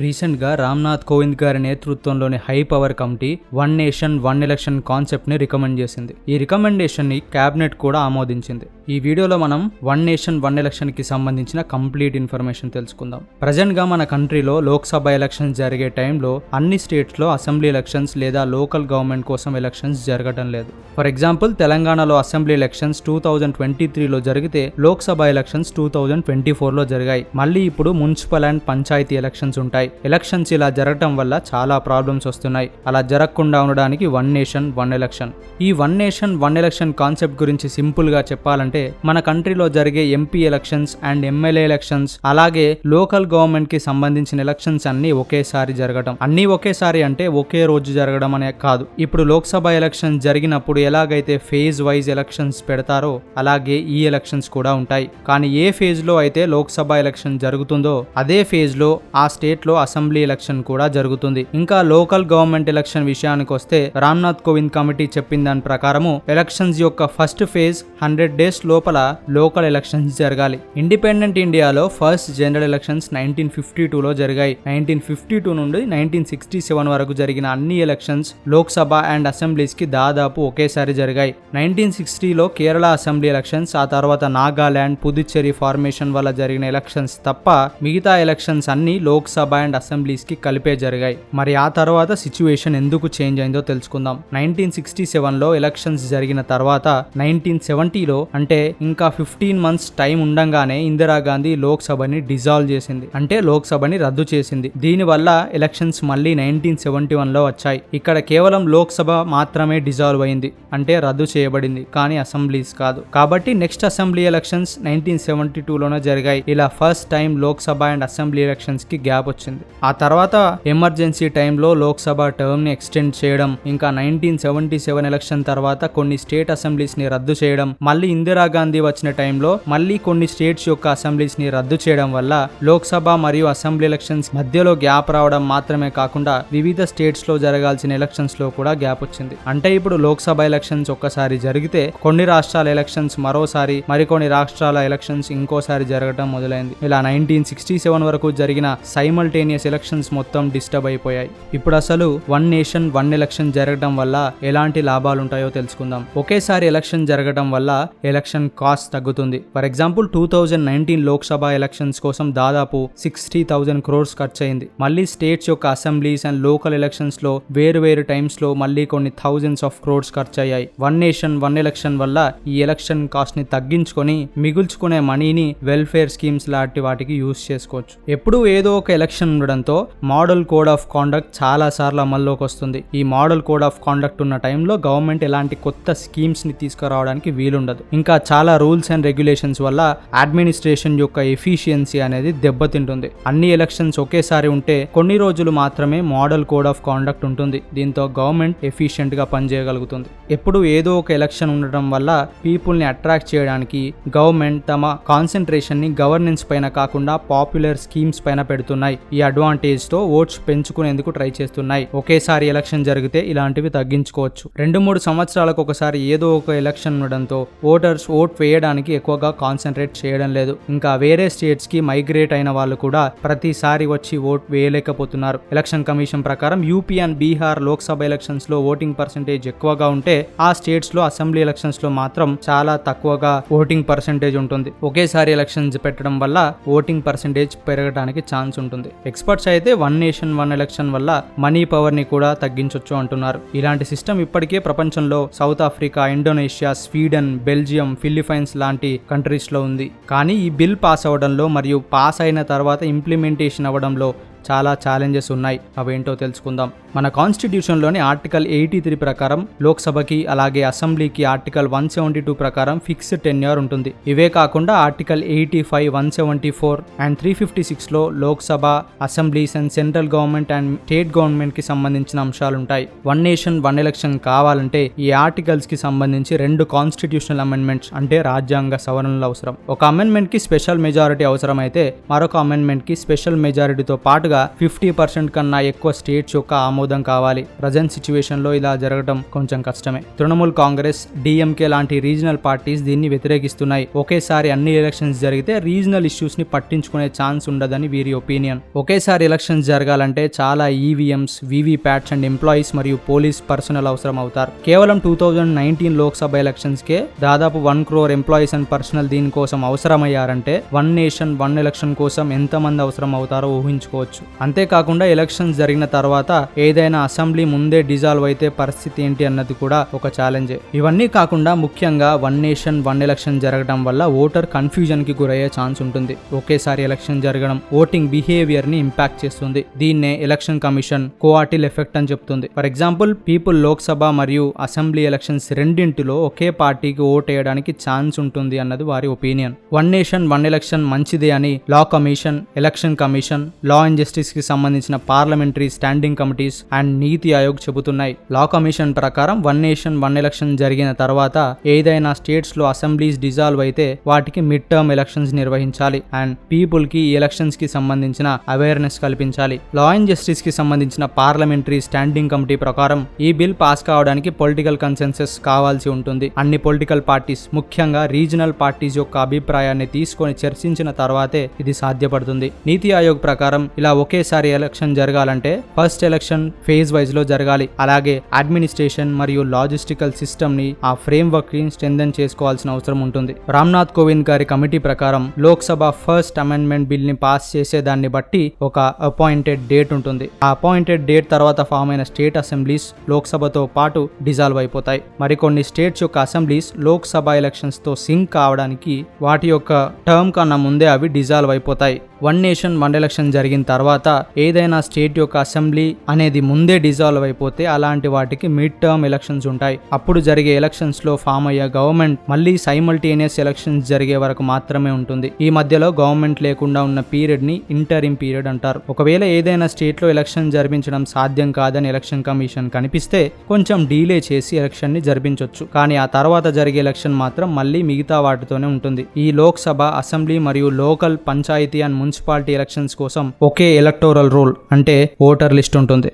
Recent గా రామ్నాథ్ కోవింద్ గారి నేతృత్వంలోని high power committee one nation one election concept ని రికమెండ్ చేసింది. ఈ రికమెండేషన్ ని క్యాబినెట్ కూడా ఆమోదించింది. ఈ వీడియోలో మనం వన్ నేషన్ వన్ ఎలక్షన్ కి సంబంధించిన కంప్లీట్ ఇన్ఫర్మేషన్ తెలుసుకుందాం. ప్రజెంట్ గా మన కంట్రీలో లోక్సభ ఎలక్షన్స్ జరిగే టైంలో అన్ని స్టేట్స్ లో అసెంబ్లీ ఎలక్షన్స్ లేదా లోకల్ గవర్నమెంట్ కోసం ఎలక్షన్స్ జరగడం లేదు. ఫర్ ఎగ్జాంపుల్ తెలంగాణలో అసెంబ్లీ ఎలక్షన్స్ 2023లో జరిగితే లోక్సభ ఎలక్షన్స్ 2024లో జరిగాయి. మళ్ళీ ఇప్పుడు మున్సిపల్ అండ్ పంచాయతీ ఎలక్షన్స్ ఉంటాయి. ఎలక్షన్స్ ఇలా జరగటం వల్ల చాలా ప్రాబ్లమ్స్ వస్తున్నాయి. అలా జరగకుండా ఉండడానికి వన్ నేషన్ వన్ ఎలక్షన్. ఈ one nation one election concept గురించి సింపుల్ గా చెప్పాలంటే మన కంట్రీలో జరిగే MP elections and MLA elections అలాగే లోకల్ గవర్నమెంట్ కి సంబంధించిన ఎలక్షన్స్ అన్ని ఒకేసారి జరగడం. అన్ని ఒకేసారి అంటే ఒకే రోజు జరగడం అనే కాదు. ఇప్పుడు లోక్సభ ఎలక్షన్స్ జరిగినప్పుడు ఎలాగైతే ఫేజ్ వైజ్ ఎలక్షన్స్ పెడతారో అలాగే ఈ ఎలక్షన్స్ కూడా ఉంటాయి. కానీ ఏ ఫేజ్ లో అయితే లోక్సభ ఎలక్షన్ జరుగుతుందో అదే ఫేజ్ లో ఆ స్టేట్ లో అసెంబ్లీ ఎలక్షన్ కూడా జరుగుతుంది. ఇంకా లోకల్ గవర్నమెంట్ ఎలక్షన్ విషయానికి వస్తే రామ్నాథ్ కోవింద్ కమిటీ చెప్పిన దాని ప్రకారము ఎలక్షన్స్ యొక్క ఫస్ట్ ఫేజ్ 100 డేస్ లోపల లోకల్ ఎలక్షన్స్ జరగాలి. ఇండిపెండెంట్ ఇండియాలో ఫస్ట్ జనరల్ ఎలక్షన్స్ 1952లో జరిగాయి. 1952 నుండి 1967 వరకు జరిగిన అన్ని ఎలక్షన్స్ లోక్సభ అండ్ అసెంబ్లీస్ కి దాదాపు ఒకేసారి జరిగాయి. 1960లో కేరళ అసెంబ్లీ ఎలక్షన్స్, ఆ తర్వాత నాగాలాండ్ పుదుచ్చేరి ఫార్మేషన్ వల్ల జరిగిన ఎలక్షన్స్ తప్ప మిగతా ఎలక్షన్స్ అన్ని లోక్సభ అండ్ అసెంబ్లీస్ కి కలిపే జరిగాయి. మరి ఆ తర్వాత సిచ్యువేషన్ ఎందుకు చేంజ్ అయిందో తెలుసుకుందాం. 1967లో ఎలక్షన్స్ జరిగిన తర్వాత 1970లో అంటే ఇంకా 15 మంత్స్ టైం ఉండంగానే ఇందిరాగాంధీ లోక్సభని డిజాల్వ్ చేసింది, అంటే లోక్సభని రద్దు చేసింది. దీనివల్ల ఎలక్షన్స్ మళ్ళీ 1971లో వచ్చాయి. ఇక్కడ కేవలం లోక్సభ మాత్రమే డిజాల్వ్ అయింది, అంటే రద్దు చేయబడింది, కానీ అసెంబ్లీస్ కాదు. కాబట్టి నెక్స్ట్ అసెంబ్లీ ఎలక్షన్స్ 1972లోనే జరిగాయి. ఇలా first time Lok Sabha and assembly elections కి గ్యాప్ వచ్చింది. ఆ తర్వాత ఎమర్జెన్సీ టైంలో లోక్సభ టర్మ్ ని ఎక్స్టెండ్ చేయడం, ఇంకా 1977 ఎలక్షన్ తర్వాత కొన్ని స్టేట్ అసెంబ్లీస్ ని రద్దు చేయడం, మళ్ళీ ఇందిరాగాంధీ వచ్చిన టైంలో మళ్ళీ కొన్ని స్టేట్స్ యొక్క అసెంబ్లీస్ ని రద్దు చేయడం వల్ల లోక్సభ మరియు అసెంబ్లీ ఎలక్షన్స్ మధ్యలో గ్యాప్ రావడం మాత్రమే కాకుండా వివిధ స్టేట్స్ లో జరగాల్సిన ఎలక్షన్స్ లో కూడా గ్యాప్ వచ్చింది. అంటే ఇప్పుడు లోక్సభ ఎలక్షన్స్ ఒక్కసారి జరిగితే కొన్ని రాష్ట్రాల ఎలక్షన్స్ మరోసారి, మరికొన్ని రాష్ట్రాల ఎలక్షన్స్ ఇంకోసారి జరగడం మొదలైంది. ఇలా 1967 వరకు జరిగిన సైమల్టేనియస్ ఎలక్షన్స్ మొత్తం డిస్టర్బ్ అయిపోయాయి. ఇప్పుడు అసలు వన్ నేషన్ వన్ ఎలక్షన్ జరగడం వల్ల ఎలాంటి లాభాలు ఉంటాయో తెలుసుకుందాం. ఒకేసారి ఎలక్షన్ జరగడం వల్ల ఎలక్షన్ కాస్ట్ తగ్గుతుంది. ఫర్ ఎగ్జాంపుల్ 2019 లోక్సభ ఎలక్షన్స్ కోసం దాదాపు 60,000 crores ఖర్చు అయింది. మళ్ళీ స్టేట్స్ యొక్క అసెంబ్లీస్ అండ్ లోకల్ ఎలక్షన్స్ లో వేరు టైమ్స్ లో మళ్ళీ కొన్ని థౌజండ్స్ ఆఫ్ క్రోర్స్ ఖర్చు అయ్యాయి. వన్ నేషన్ వన్ ఎలక్షన్ వల్ల ఈ ఎలక్షన్ కాస్ట్ ని తగ్గించుకొని మిగుల్చుకునే మనీని వెల్ఫేర్ స్కీమ్స్ లాంటి వాటికి యూజ్ చేసుకోవచ్చు. ఎప్పుడు ఏదో ఒక ఎలక్షన్ ఉండడంతో మోడల్ కోడ్ ఆఫ్ కాండక్ట్ చాలా సార్లు అమల్లోకి వస్తుంది. ఈ మోడల్ కోడ్ ఆఫ్ కాండక్ట్ ఉన్న టైంలో గవర్నమెంట్ ఎలాంటి కొత్త స్కీమ్స్ ని తీసుకురావడానికి వీలుండదు. ఇంకా చాలా రూల్స్ అండ్ రెగ్యులేషన్స్ వల్ల అడ్మినిస్ట్రేషన్ యొక్క ఎఫిషియన్సీ అనేది దెబ్బతింటుంది. అన్ని ఎలక్షన్స్ ఒకేసారి ఉంటే కొన్ని రోజులు మాత్రమే మోడల్ కోడ్ ఆఫ్ కాండక్ట్ ఉంటుంది. దీంతో గవర్నమెంట్ ఎఫిషియెంట్ గా పనిచేయగలుగుతుంది. ఎప్పుడు ఏదో ఒక ఎలక్షన్ ఉండడం వల్ల పీపుల్ ని అట్రాక్ట్ చేయడానికి గవర్నమెంట్ తమ కాన్సన్ట్రేషన్ ని గవర్నెన్స్ పైన కాకుండా పాపులర్ స్కీమ్స్ పైన పెడుతున్నాయి. ఈ అడ్వాంటేజ్ తో ఓట్స్ పెంచుకునేందుకు ట్రై చేస్తున్నాయి. ఒకేసారి ఎలక్షన్ జరిగితే ఇలాంటివి తగ్గించుకోవచ్చు. 2-3 సంవత్సరాలకు ఒకసారి ఏదో ఒక ఎలక్షన్ ఉండడంతో ఓటర్స్ ఓట్ వేయడానికి ఎక్కువగా కాన్సన్ట్రేట్ చేయడం లేదు. ఇంకా వేరే స్టేట్స్ కి మైగ్రేట్ అయిన వాళ్ళు కూడా ప్రతిసారి వచ్చి ఓట్ వేయలేకపోతున్నారు. ఎలక్షన్ కమిషన్ ప్రకారం UP and Bihar Lok Sabha elections లో ఓటింగ్ పర్సెంటేజ్ ఎక్కువగా ఉంటే ఆ స్టేట్స్ లో అసెంబ్లీ ఎలక్షన్స్ లో మాత్రం చాలా తక్కువగా ఓటింగ్ పర్సెంటేజ్ ఉంటుంది. ఒకేసారి ఎలక్షన్స్ పెట్టడం వల్ల ఓటింగ్ పర్సెంటేజ్ పెరగడానికి ఛాన్స్ ఉంటుంది. ఎక్స్పర్ట్స్ అయితే వన్ నేషన్ వన్ ఎలక్షన్ వల్ల మనీ పవర్ ని కూడా తగ్గించొచ్చు అంటున్నారు. ఇలాంటి సిస్టమ్ ఇప్పటికే ప్రపంచంలో south Africa, Indonesia, Sweden, Belgium, Philippines లాంటి కంట్రీస్ లో ఉంది. కానీ ఈ బిల్ పాస్ అవడంలో మరియు పాస్ అయిన తర్వాత ఇంప్లిమెంటేషన్ అవ్వడంలో చాలా ఛాలెంజెస్ ఉన్నాయి. అవేంటో తెలుసుకుందాం. మన కాన్స్టిట్యూషన్లోని ఆర్టికల్ 83 ప్రకారం లోక్సభకి అలాగే అసెంబ్లీకి ఆర్టికల్ 172 ప్రకారం ఫిక్స్డ్ టెన్యూర్ ఉంటుంది. ఇవే కాకుండా ఆర్టికల్ 85, 174 అండ్ 356లో Lok Sabha, assemblies and central government and state government కి సంబంధించిన అంశాలు ఉంటాయి. వన్ నేషన్ వన్ ఎలక్షన్ కావాలంటే ఈ ఆర్టికల్స్ కి సంబంధించి 2 కాన్స్టిట్యూషనల్ అమెండ్మెంట్స్ అంటే రాజ్యాంగ సవరణలు అవసరం. ఒక అమెండ్మెంట్ కి స్పెషల్ మెజారిటీ అవసరం అయితే మరొక అమెండ్మెంట్ కి స్పెషల్ మెజారిటీతో పాటుగా గా 50% కన్నా ఎక్కువ స్టేట్స్ యొక్క ఆమోదం కావాలి. ప్రజెంట్ సిచ్యువేషన్ లో ఇలా జరగడం కొంచెం కష్టమే. తృణమూల్ కాంగ్రెస్, డిఎంకే లాంటి రీజనల్ పార్టీస్ దీన్ని వ్యతిరేకిస్తున్నాయి. ఒకేసారి అన్ని ఎలక్షన్స్ జరిగితే రీజనల్ ఇష్యూస్ ని పట్టించుకునే ఛాన్స్ ఉండదని వీరి ఒపీనియన్. ఒకేసారి ఎలక్షన్స్ జరగాలంటే చాలా ఈవీఎంస్, వీవీప్యాట్స్ అండ్ ఎంప్లాయీస్ మరియు పోలీస్ పర్సనల్ అవసరం అవుతారు. కేవలం 2019 లోక్సభ ఎలక్షన్స్ కే దాదాపు 1 crore ఎంప్లాయీస్ అండ్ పర్సనల్ దీనికోసం అవసరమయ్యారంటే వన్ నేషన్ వన్ ఎలక్షన్ కోసం ఎంతమంది అవసరం అవుతారో ఊహించుకోవచ్చు. అంతేకాకుండా ఎలక్షన్స్ జరిగిన తర్వాత ఏదైనా అసెంబ్లీ ముందే డిజాల్వ్ అయితే పరిస్థితి ఏంటి అన్నది కూడా ఒక ఛాలెంజే. ఇవన్నీ కాకుండా ముఖ్యంగా వన్ నేషన్ వన్ ఎలక్షన్ జరగడం వల్ల ఓటర్ కన్ఫ్యూజన్ కి గురయ్యే ఛాన్స్ ఉంటుంది. ఒకేసారి ఎలక్షన్ జరగడం ఓటింగ్ బిహేవియర్ ని ఇంపాక్ట్ చేస్తుంది. దీన్నే ఎలక్షన్ కమిషన్ కోఆటిల్ ఎఫెక్ట్ అని చెప్తుంది. ఫర్ ఎగ్జాంపుల్, పీపుల్ లోక్సభ మరియు అసెంబ్లీ ఎలక్షన్స్ రెండింటిలో ఒకే పార్టీకి ఓట్ వేయడానికి ఛాన్స్ ఉంటుంది అన్నది వారి opinion. One nation one election మంచిదే అని law commission, election commission, law and justice కి సంబంధించిన పార్లమెంటరీ స్టాండింగ్ కమిటీస్ అండ్ నీతి ఆయోగ్ చెబుతున్నాయి. లా కమిషన్ ప్రకారం వన్ నేషన్ వన్ ఎలక్షన్ జరిగిన తర్వాత ఏదైనా స్టేట్స్ లో అసెంబ్లీస్ డిజాల్వ్ అయితే వాటికి మిడ్ టర్మ్ ఎలక్షన్స్ నిర్వహించాలి అండ్ పీపుల్ కి ఈ ఎలక్షన్స్ కి సంబంధించిన అవేర్నెస్ కల్పించాలి. లా అండ్ జస్టిస్ కి సంబంధించిన పార్లమెంటరీ స్టాండింగ్ కమిటీ ప్రకారం ఈ బిల్ పాస్ కావడానికి పొలిటికల్ కన్సెన్సస్ కావాల్సి ఉంటుంది. అన్ని పొలిటికల్ పార్టీస్, ముఖ్యంగా రీజనల్ పార్టీస్ యొక్క అభిప్రాయాన్ని తీసుకొని చర్చించిన తర్వాతే ఇది సాధ్యపడుతుంది. నీతి ఆయోగ్ ప్రకారం ఇలా ఒకేసారి ఎలక్షన్ జరగాలంటే ఫస్ట్ ఎలక్షన్ ఫేజ్ వైజ్ లో జరగాలి. అలాగే అడ్మినిస్ట్రేషన్ మరియు లాజిస్టికల్ సిస్టమ్ ని, ఆ ఫ్రేమ్ వర్క్ ని స్ట్రెంథెన్ చేసుకోవాల్సిన అవసరం ఉంటుంది. రామ్నాథ్ కోవింద్ గారి కమిటీ ప్రకారం లోక్సభ ఫస్ట్ అమెండ్మెంట్ బిల్ ని పాస్ చేసేదాన్ని బట్టి ఒక అపాయింటెడ్ డేట్ ఉంటుంది. ఆ అపాయింటెడ్ డేట్ తర్వాత ఫామ్ అయిన స్టేట్ అసెంబ్లీస్ లోక్సభతో పాటు డిజాల్వ్ అయిపోతాయి. మరికొన్ని స్టేట్స్ యొక్క అసెంబ్లీస్ లోక్సభ ఎలక్షన్స్ తో సింక్ కావడానికి వాటి యొక్క టర్మ్ కన్నా ముందే అవి డిజాల్వ్ అయిపోతాయి. వన్ నేషన్ వన్ ఎలక్షన్ జరిగిన తర్వాత ఏదైనా స్టేట్ యొక్క అసెంబ్లీ అనేది ముందే డిజాల్వ్ అయిపోతే అలాంటి వాటికి మిడ్ టర్మ్ ఎలక్షన్స్ ఉంటాయి. అప్పుడు జరిగే ఎలక్షన్స్ లో ఫామ్ అయ్యే గవర్నమెంట్ మళ్ళీ సైమల్టేనియస్ ఎలక్షన్స్ జరిగే వరకు మాత్రమే ఉంటుంది. ఈ మధ్యలో గవర్నమెంట్ లేకుండా ఉన్న పీరియడ్ ని ఇంటరిమ్ పీరియడ్ అంటారు. ఒకవేళ ఏదైనా స్టేట్ లో ఎలక్షన్ జరిపించడం సాధ్యం కాదని ఎలక్షన్ కమిషన్ కనిపిస్తే కొంచెం డీలే చేసి ఎలక్షన్ ని జరిపించవచ్చు. కానీ ఆ తర్వాత జరిగే ఎలక్షన్ మాత్రం మళ్ళీ మిగతా వాటితోనే ఉంటుంది. ఈ లోక్సభ, అసెంబ్లీ మరియు local, panchayati and municipality elections కోసం ఒకే ఎలక్టోరల్ రోల్ అంటే ఓటర్ లిస్ట్ ఉంటుంది.